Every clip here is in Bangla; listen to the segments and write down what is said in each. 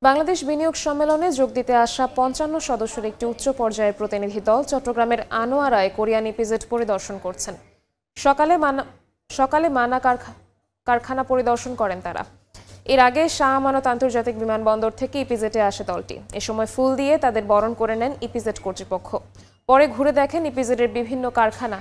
বাংলাদেশ বিনিয়োগ সম্মেলনে যোগ দিতে আসা ৫৫ সদস্যের একটি উচ্চ পর্যায়ের প্রতিনিধি দল চট্টগ্রামের আনোয়ারায় কোরিয়ান ইপিজেড পরিদর্শন করছেন। সকালে মানা কারখানা পরিদর্শন করেন তারা। এর আগে শাহ আমানত আন্তর্জাতিক বিমানবন্দর থেকে ইপিজেডে আসে দলটি। এ সময় ফুল দিয়ে তাদের বরণ করে নেন ইপিজেড কর্তৃপক্ষ। পরে ঘুরে দেখেন ইপিজেডের বিভিন্ন কারখানা,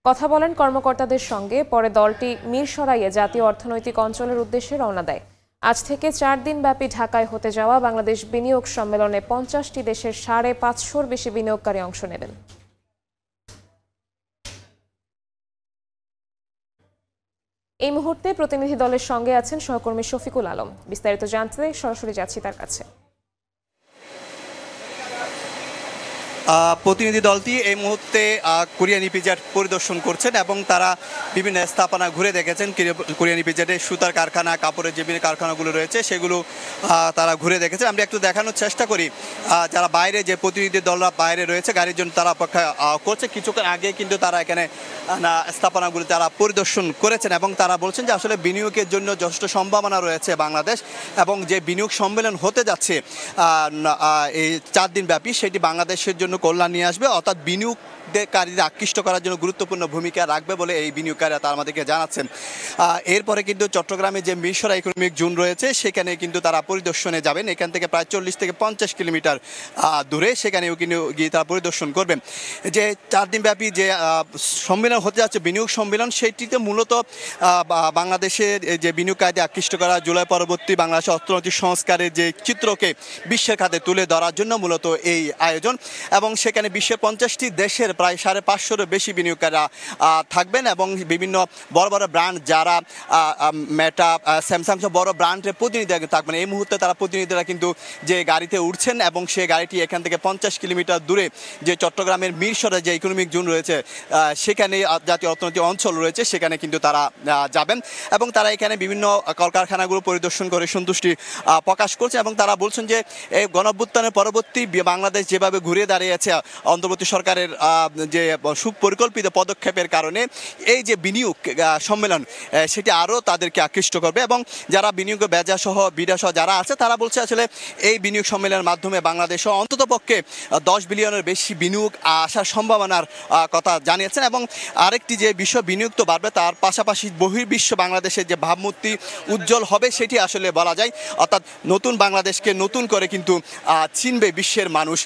কথা বলেন কর্মকর্তাদের সঙ্গে। পরে দলটি মিরসরাইয়ে জাতীয় অর্থনৈতিক অঞ্চলের উদ্দেশ্যে রওনা দেয়। আজ থেকে ৪ দিন ব্যাপী ঢাকায় হতে যাওয়া বাংলাদেশ বিনিয়োগ সম্মেলনে ৫০টি দেশের ৫৫০র বেশি বিনিয়োগকারী অংশ নেবেন। এই মুহূর্তে প্রতিনিধি দলের সঙ্গে আছেন সহকর্মী শফিকুল আলম। বিস্তারিত জানতে সরাসরি যাচ্ছি তার কাছে। প্রতিনিধি দলটি এই মুহূর্তে কোরিয়ান ইপিজেড পরিদর্শন করছেন এবং তারা বিভিন্ন স্থাপনা ঘুরে দেখেছেন। কোরিয়ান ইপিজেডের সুতার কারখানা, কাপড়ের যে বিভিন্ন কারখানাগুলো রয়েছে সেগুলো তারা ঘুরে দেখেছেন। আমরা একটু দেখানোর চেষ্টা করি। যারা বাইরে, যে প্রতিনিধি দলরা বাইরে রয়েছে গাড়ির জন্য, তারা অপেক্ষা করছে। কিছুক্ষণ আগে কিন্তু তারা এখানে স্থাপনাগুলো তারা পরিদর্শন করেছেন এবং তারা বলছেন যে আসলে বিনিয়োগের জন্য যথেষ্ট সম্ভাবনা রয়েছে বাংলাদেশ, এবং যে বিনিয়োগ সম্মেলন হতে যাচ্ছে এই ৪ দিন ব্যাপী, সেটি বাংলাদেশের জন্য কল্যাণ নিয়ে আসবে, অর্থাৎ বিনিয়োগকারীদের আকৃষ্ট করার জন্য গুরুত্বপূর্ণ ভূমিকা রাখবে বলে এই বিনিয়োগকারীরা তার আমাদেরকে জানাচ্ছেন। এরপরে কিন্তু চট্টগ্রামে যে মিরসরাই ইকোনমিক জোন রয়েছে সেখানে কিন্তু তারা পরিদর্শনে যাবেন। এখান থেকে প্রায় ৪০ থেকে ৫০ কিলোমিটার দূরে, সেখানেও কিন্তু গিয়ে তারা পরিদর্শন করবেন। যে ৪ দিন ব্যাপী যে সম্মেলন হতে যাচ্ছে, বিনিয়োগ সম্মেলন, সেটিতে মূলত বাংলাদেশের যে বিনিয়োগকারীদের আকৃষ্ট করা, জুলাই পরবর্তী বাংলাদেশের অর্থনৈতিক সংস্কারের যে চিত্রকে বিশ্বের খাতে তুলে ধরার জন্য মূলত এই আয়োজন। এবং সেখানে বিশ্বের ৫০টি দেশের প্রায় ৫৫০র বেশি বিনিয়োগকারীরা থাকবেন এবং বিভিন্ন বড় বড় ব্র্যান্ড, যারা মেটা, স্যামসাং সব বড় ব্র্যান্ডের প্রতিনিধিরা থাকবেন। এই মুহূর্তে তারা প্রতিনিধিরা কিন্তু যে গাড়িতে উঠছেন এবং সেই গাড়িটি এখান থেকে ৫০ কিলোমিটার দূরে যে চট্টগ্রামের মিরসরাই যে ইকোনমিক জোন রয়েছে সেখানে জাতীয় অর্থনৈতিক অঞ্চল রয়েছে, সেখানে কিন্তু তারা যাবেন এবং তারা এখানে বিভিন্ন কলকারখানাগুলো পরিদর্শন করে সন্তুষ্টি প্রকাশ করছে। এবং তারা বলছেন যে এই গণঅভ্যুত্থানের পরবর্তী বাংলাদেশ যেভাবে ঘুরে দাঁড়িয়েছে অন্তর্বর্তী সরকারের যে সুপরিকল্পিত পদক্ষেপের কারণে এই যে বিনিয়োগ সম্মেলন সেটি আরও তাদেরকে আকৃষ্ট করবে। এবং যারা বিনিয়োগ বেজাসহ বিডাসহ যারা আছে তারা বলছে আসলে এই বিনিয়োগ সম্মেলনের মাধ্যমে বাংলাদেশও অন্ততপক্ষে ১০ বিলিয়নের বেশি বিনিয়োগ আসার সম্ভাবনার কথা জানিয়েছেন। এবং আরেকটি যে বিশ্ব বিনিয়োগ তো বাড়বে, তার পাশাপাশি বহির্বিশ্ব বাংলাদেশের যে ভাবমূর্তি উজ্জ্বল হবে সেটি আসলে বলা যায়। অর্থাৎ নতুন বাংলাদেশকে নতুন করে কিন্তু চিনবে বিশ্বের মানুষ।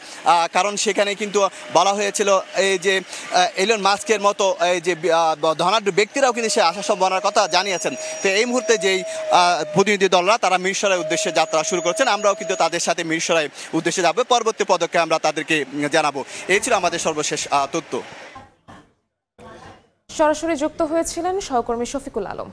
কারণ সেখানে কিন্তু বলা হয়েছিল এই যে এলন মাস্কের মতো এই যে ধনাঢ্য ব্যক্তিরাও কিন্তু সে আসার সম্ভাবনার কথা জানিয়েছেন। তো এই মুহূর্তে যেই প্রতিনিধি দলরা তারা মিরসরাই উদ্দেশ্যে যাত্রা শুরু করছেন, আমরাও কিন্তু তাদের সাথে মিরসরাই উদ্দেশ্যে যাব। পরবর্তী পদক্ষেপ আমরা তাদেরকে জানাবো। এই ছিল আমাদের সর্বশেষ তথ্য। সরাসরি যুক্ত হয়েছিলেন সহকর্মী শফিকুল আলম।